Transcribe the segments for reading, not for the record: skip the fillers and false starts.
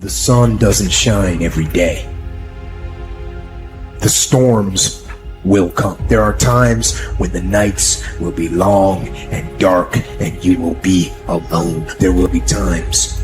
The sun doesn't shine every day. The storms will come. There are times when the nights will be long and dark and you will be alone. There will be times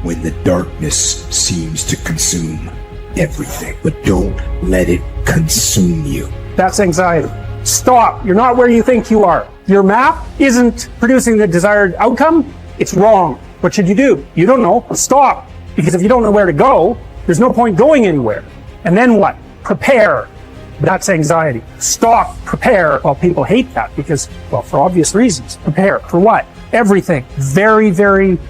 when the darkness seems to consume everything. But don't let it consume you. That's anxiety. Stop. You're not where you think you are. Your map isn't producing the desired outcome. It's wrong. What should you do? You don't know. Stop. Because if you don't know where to go, there's no point going anywhere. And then what? Prepare. That's anxiety. Stop. Prepare. Well, people hate that because, well, for obvious reasons. Prepare. For what? Everything. Very, very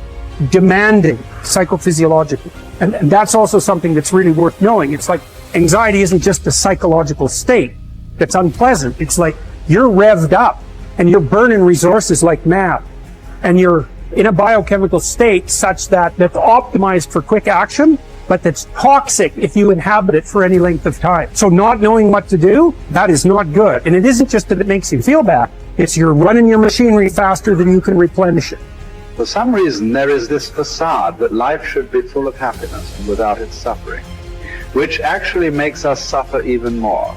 demanding psychophysiologically. And that's also something that's really worth knowing. It's like anxiety isn't just a psychological state that's unpleasant. It's like you're revved up and you're burning resources like mad. And you're in a biochemical state such that that's optimized for quick action, but that's toxic if you inhabit it for any length of time. So not knowing what to do, that is not good. And it isn't just that it makes you feel bad. It's you're running your machinery faster than you can replenish it. For some reason, there is this facade that life should be full of happiness and without its suffering, which actually makes us suffer even more.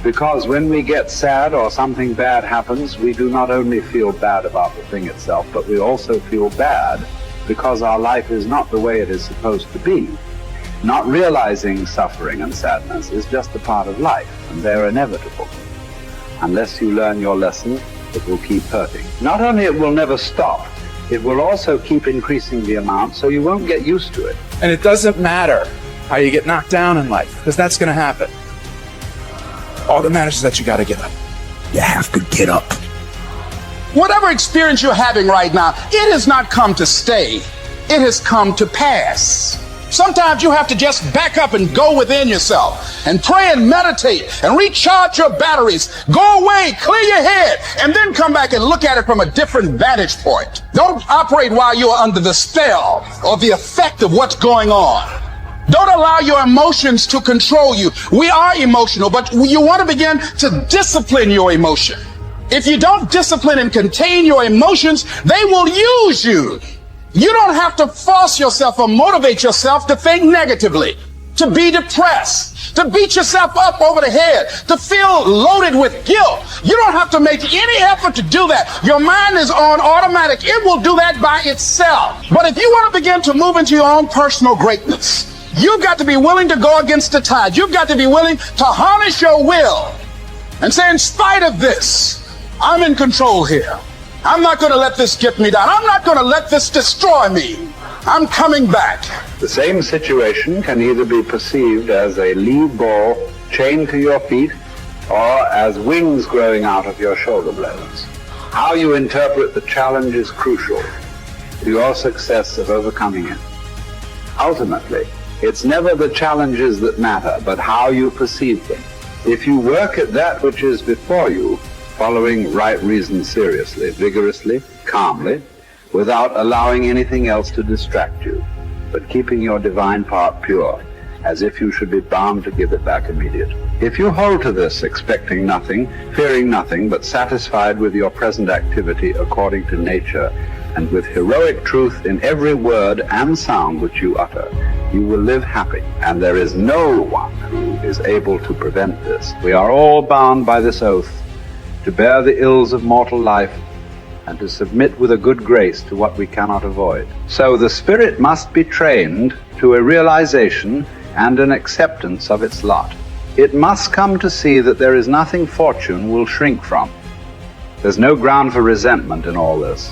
Because when we get sad or something bad happens, we do not only feel bad about the thing itself, but we also feel bad because our life is not the way it is supposed to be. Not realizing suffering and sadness is just a part of life, and they're inevitable. Unless you learn your lesson, it will keep hurting. Not only it will never stop, it will also keep increasing the amount, so you won't get used to it. And it doesn't matter how you get knocked down in life, because that's going to happen. All that matters is that you got to get up. You have to get up. Whatever experience you're having right now, it has not come to stay. It has come to pass. Sometimes you have to just back up and go within yourself and pray and meditate and recharge your batteries. Go away, clear your head, and then come back and look at it from a different vantage point. Don't operate while you're under the spell or the effect of what's going on. Don't allow your emotions to control you. We are emotional, but you want to begin to discipline your emotion. If you don't discipline and contain your emotions, they will use you. You don't have to force yourself or motivate yourself to think negatively, to be depressed, to beat yourself up over the head, to feel loaded with guilt. You don't have to make any effort to do that. Your mind is on automatic. It will do that by itself. But if you want to begin to move into your own personal greatness, you've got to be willing to go against the tide. You've got to be willing to harness your will and say, in spite of this, I'm in control here. I'm not going to let this get me down. I'm not going to let this destroy me. I'm coming back. The same situation can either be perceived as a lead ball chained to your feet or as wings growing out of your shoulder blades. How you interpret the challenge is crucial to your success of overcoming it. Ultimately, it's never the challenges that matter, but how you perceive them. If you work at that which is before you, following right reason seriously, vigorously, calmly, without allowing anything else to distract you, but keeping your divine part pure, as if you should be bound to give it back immediately. If you hold to this, expecting nothing, fearing nothing, but satisfied with your present activity according to nature, and with heroic truth in every word and sound which you utter, you will live happy, and there is no one who is able to prevent this. We are all bound by this oath to bear the ills of mortal life and to submit with a good grace to what we cannot avoid. So the spirit must be trained to a realization and an acceptance of its lot. It must come to see that there is nothing fortune will shrink from. There's no ground for resentment in all this.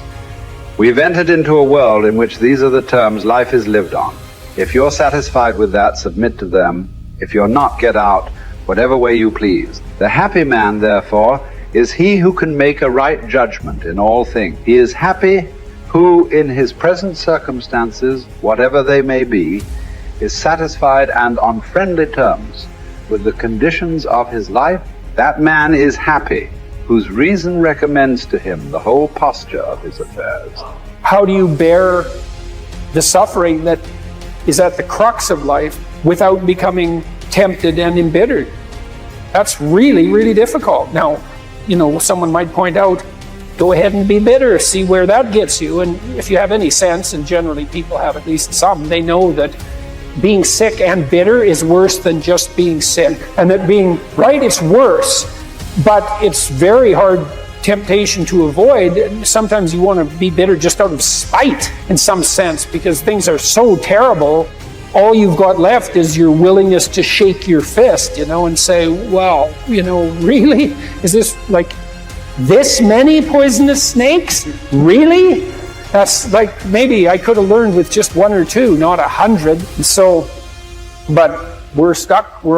We've entered into a world in which these are the terms life is lived on. If you're satisfied with that, submit to them. If you're not, get out, whatever way you please. The happy man, therefore, is he who can make a right judgment in all things. He is happy who, in his present circumstances, whatever they may be, is satisfied and on friendly terms with the conditions of his life. That man is happy whose reason recommends to him the whole posture of his affairs. How do you bear the suffering that is at the crux of life without becoming tempted and embittered? That's really, really difficult. Now, someone might point out, go ahead and be bitter, see where that gets you. And if you have any sense, and generally people have at least some, they know that being sick and bitter is worse than just being sick. And that being right is worse, but it's very hard temptation to avoid. Sometimes you want to be bitter just out of spite in some sense, because things are so terrible. All you've got left is your willingness to shake your fist, and say, well, really? Is this like this many poisonous snakes? Really? That's like, maybe I could have learned with just 1 or 2, not 100. So, but we're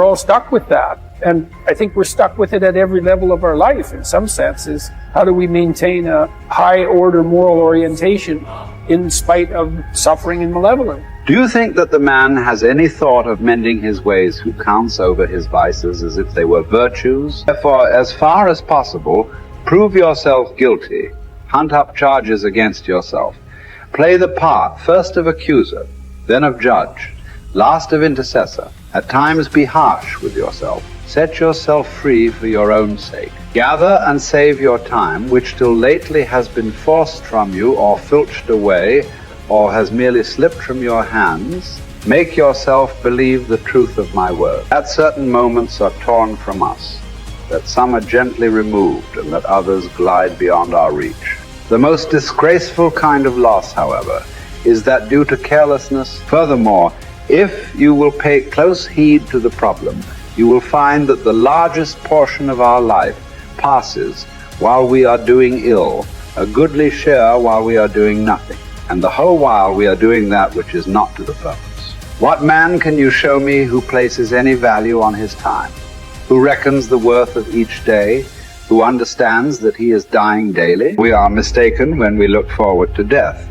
all stuck with that. And I think we're stuck with it at every level of our life in some senses. How do we maintain a high order moral orientation in spite of suffering and malevolence? Do you think that the man has any thought of mending his ways who counts over his vices as if they were virtues? Therefore, as far as possible, prove yourself guilty. Hunt up charges against yourself. Play the part, first of accuser, then of judge, last of intercessor. At times be harsh with yourself. Set yourself free for your own sake. Gather and save your time, which till lately has been forced from you or filched away, or has merely slipped from your hands. Make yourself believe the truth of my word. That certain moments are torn from us, that some are gently removed, and that others glide beyond our reach. The most disgraceful kind of loss, however, is that due to carelessness. Furthermore, if you will pay close heed to the problem, you will find that the largest portion of our life passes while we are doing ill, a goodly share while we are doing nothing, and the whole while we are doing that which is not to the purpose. What man can you show me who places any value on his time, who reckons the worth of each day, who understands that he is dying daily? We are mistaken when we look forward to death.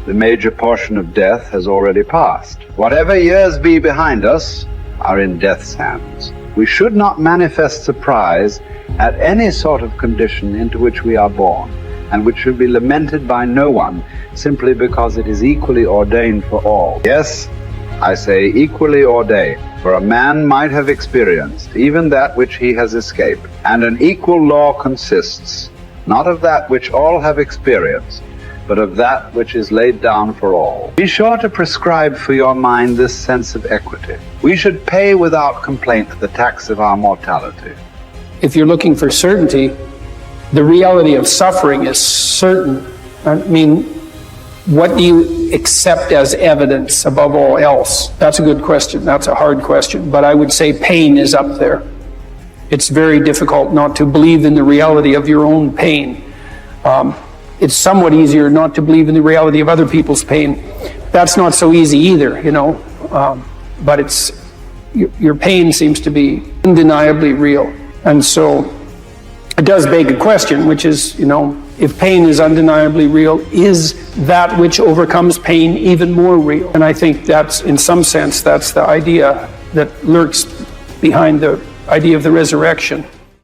The major portion of death has already passed. Whatever years be behind us are in death's hands. We should not manifest surprise at any sort of condition into which we are born, and which should be lamented by no one, simply because it is equally ordained for all. Yes, I say equally ordained, for a man might have experienced even that which he has escaped, and an equal law consists, not of that which all have experienced, but of that which is laid down for all. Be sure to prescribe for your mind this sense of equity. We should pay without complaint the tax of our mortality. If you're looking for certainty, the reality of suffering is certain. I mean, what do you accept as evidence above all else? That's a good question. That's a hard question. But I would say pain is up there. It's very difficult not to believe in the reality of your own pain. It's somewhat easier not to believe in the reality of other people's pain. That's not so easy either, but it's your pain seems to be undeniably real. And so it does beg a question, which is, if pain is undeniably real, is that which overcomes pain even more real? And I think that's, in some sense, that's the idea that lurks behind the idea of the resurrection.